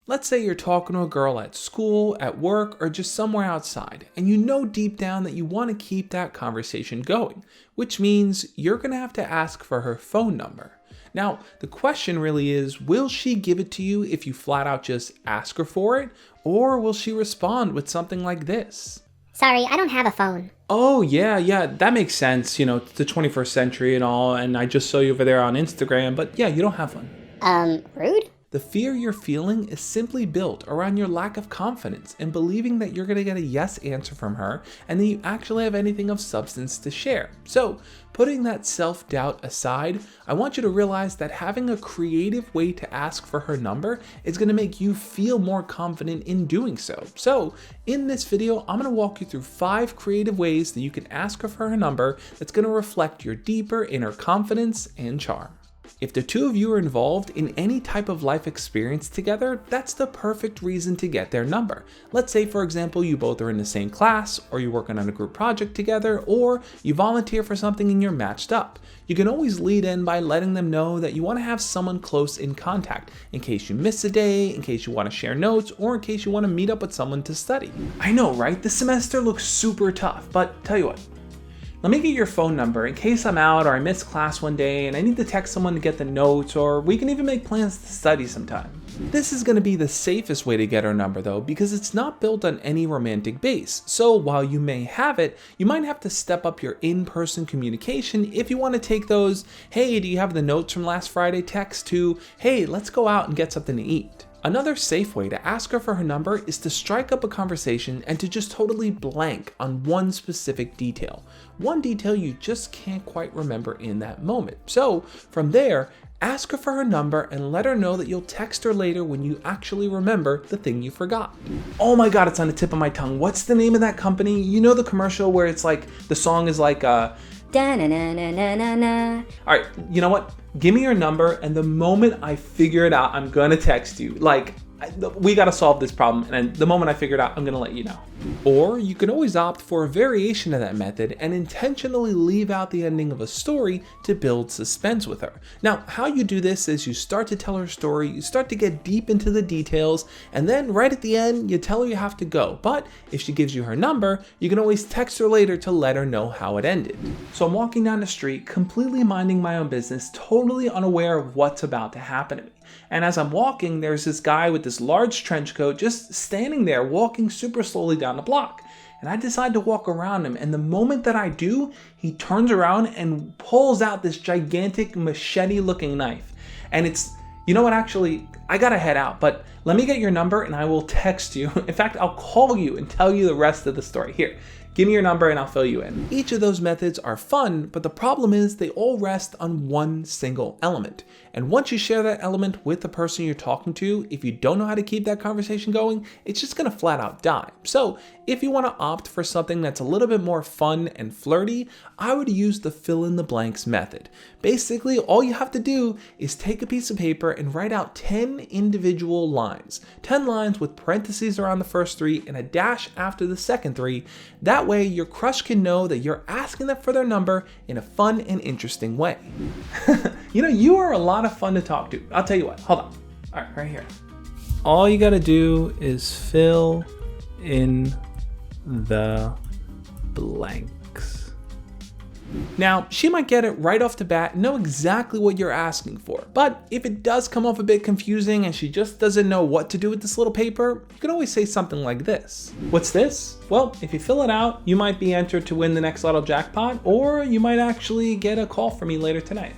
Let's say you're talking to a girl at school, at work, or just somewhere outside, and you know deep down that you want to keep that conversation going, which means you're going to have to ask for her phone number. Now, the question really is, will she give it to you if you flat out just ask her for it, or will she respond with something like this? Sorry, I don't have a phone. Oh, yeah, that makes sense. It's the 21st century and all, and I just saw you over there on Instagram, but yeah, you don't have one. Rude? The fear you're feeling is simply built around your lack of confidence and believing that you're going to get a yes answer from her and that you actually have anything of substance to share. So, putting that self-doubt aside, I want you to realize that having a creative way to ask for her number is going to make you feel more confident in doing so. So, in this video, I'm going to walk you through 5 creative ways that you can ask her for her number that's going to reflect your deeper inner confidence and charm. If the two of you are involved in any type of life experience together, that's the perfect reason to get their number. Let's say, for example, you both are in the same class, or you're working on a group project together, or you volunteer for something and you're matched up. You can always lead in by letting them know that you want to have someone close in contact, in case you miss a day, in case you want to share notes, or in case you want to meet up with someone to study. I know, right? This semester looks super tough, but tell you what. Let me get your phone number in case I'm out or I miss class one day and I need to text someone to get the notes, or we can even make plans to study sometime. This is going to be the safest way to get her number though, because it's not built on any romantic base. So while you may have it, you might have to step up your in-person communication if you want to take those, hey, do you have the notes from last Friday text, to, hey, let's go out and get something to eat. Another safe way to ask her for her number is to strike up a conversation and to just totally blank on one specific detail. One detail you just can't quite remember in that moment. So from there, ask her for her number and let her know that you'll text her later when you actually remember the thing you forgot. Oh my God, it's on the tip of my tongue. What's the name of that company? You know the commercial where it's like, the song is like, Da-na-na-na-na-na-na. all right, you know what? Give me your number, and the moment I figure it out, I'm gonna text you. We gotta solve this problem, and the moment I figure it out, I'm gonna let you know. Or you can always opt for a variation of that method and intentionally leave out the ending of a story to build suspense with her. Now, how you do this is you start to tell her story, you start to get deep into the details, and then right at the end, you tell her you have to go. But if she gives you her number, you can always text her later to let her know how it ended. So I'm walking down the street, completely minding my own business, totally unaware of what's about to happen to me. And as I'm walking, there's this guy with this large trench coat just standing there, walking super slowly down the block. And I decide to walk around him, and the moment that I do, he turns around and pulls out this gigantic machete-looking knife. And it's, you know what, actually, I gotta head out, but let me get your number and I will text you. In fact, I'll call you and tell you the rest of the story. Here, give me your number and I'll fill you in. Each of those methods are fun, but the problem is they all rest on one single element. And once you share that element with the person you're talking to, if you don't know how to keep that conversation going, it's just gonna flat out die. So if you wanna opt for something that's a little bit more fun and flirty, I would use the fill in the blanks method. Basically, all you have to do is take a piece of paper and write out 10 individual lines. 10 lines with parentheses around the first 3 and a dash after the second 3. That way, your crush can know that you're asking them for their number in a fun and interesting way. You are a lot of fun to talk to. I'll tell you what, hold on. All right, right here. All you gotta do is fill in the blanks. Now, she might get it right off the bat and know exactly what you're asking for. But if it does come off a bit confusing and she just doesn't know what to do with this little paper, you can always say something like this. What's this? Well, if you fill it out, you might be entered to win the next lotto jackpot, or you might actually get a call from me later tonight.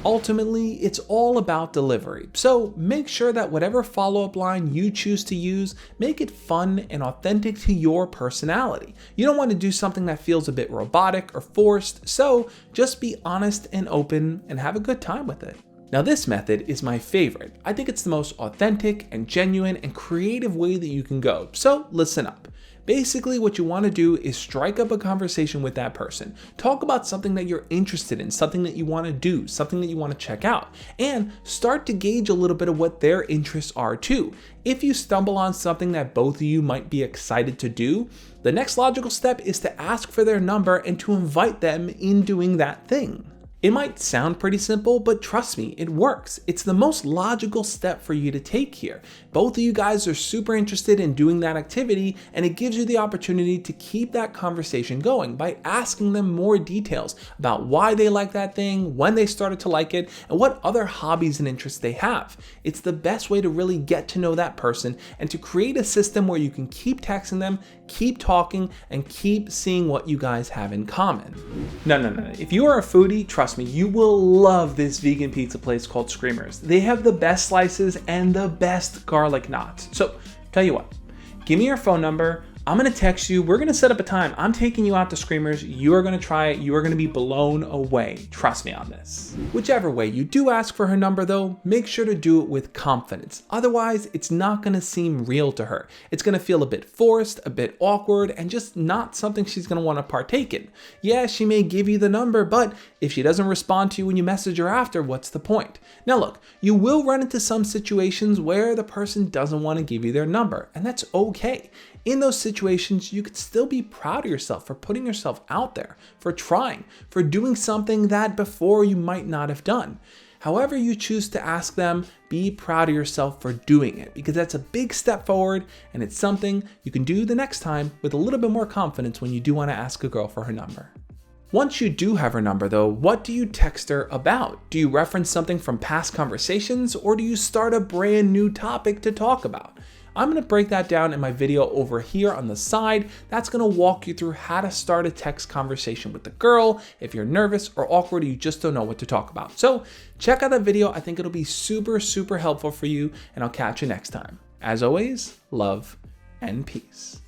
Ultimately, it's all about delivery. So make sure that whatever follow-up line you choose to use, make it fun and authentic to your personality. You don't want to do something that feels a bit robotic or forced, so just be honest and open and have a good time with it. Now this method is my favorite. I think it's the most authentic and genuine and creative way that you can go. So listen up. Basically, what you want to do is strike up a conversation with that person. Talk about something that you're interested in, something that you want to do, something that you want to check out, and start to gauge a little bit of what their interests are too. If you stumble on something that both of you might be excited to do, the next logical step is to ask for their number and to invite them in doing that thing. It might sound pretty simple, but trust me, it works. It's the most logical step for you to take here. Both of you guys are super interested in doing that activity, and it gives you the opportunity to keep that conversation going by asking them more details about why they like that thing, when they started to like it, and what other hobbies and interests they have. It's the best way to really get to know that person and to create a system where you can keep texting them, keep talking, and keep seeing what you guys have in common. No. If you are a foodie, trust me, you will love this vegan pizza place called Screamers. They have the best slices and the best garlic knots. So, tell you what, give me your phone number. I'm gonna text you. We're gonna set up a time. I'm taking you out to Screamers. You are gonna try it. You are gonna be blown away. Trust me on this. Whichever way you do ask for her number though, make sure to do it with confidence. Otherwise, it's not gonna seem real to her. It's gonna feel a bit forced, a bit awkward, and just not something she's gonna wanna partake in. Yeah, she may give you the number, but if she doesn't respond to you when you message her after, what's the point? Now look, you will run into some situations where the person doesn't wanna give you their number, and that's okay. In those situations, you could still be proud of yourself for putting yourself out there, for trying, for doing something that before you might not have done. However you choose to ask them, be proud of yourself for doing it, because that's a big step forward and it's something you can do the next time with a little bit more confidence when you do want to ask a girl for her number. Once you do have her number though, what do you text her about? Do you reference something from past conversations, or do you start a brand new topic to talk about? I'm gonna break that down in my video over here on the side. That's gonna walk you through how to start a text conversation with the girl if you're nervous or awkward or you just don't know what to talk about. So check out that video. I think it'll be super helpful for you, and I'll catch you next time. As always, love and peace.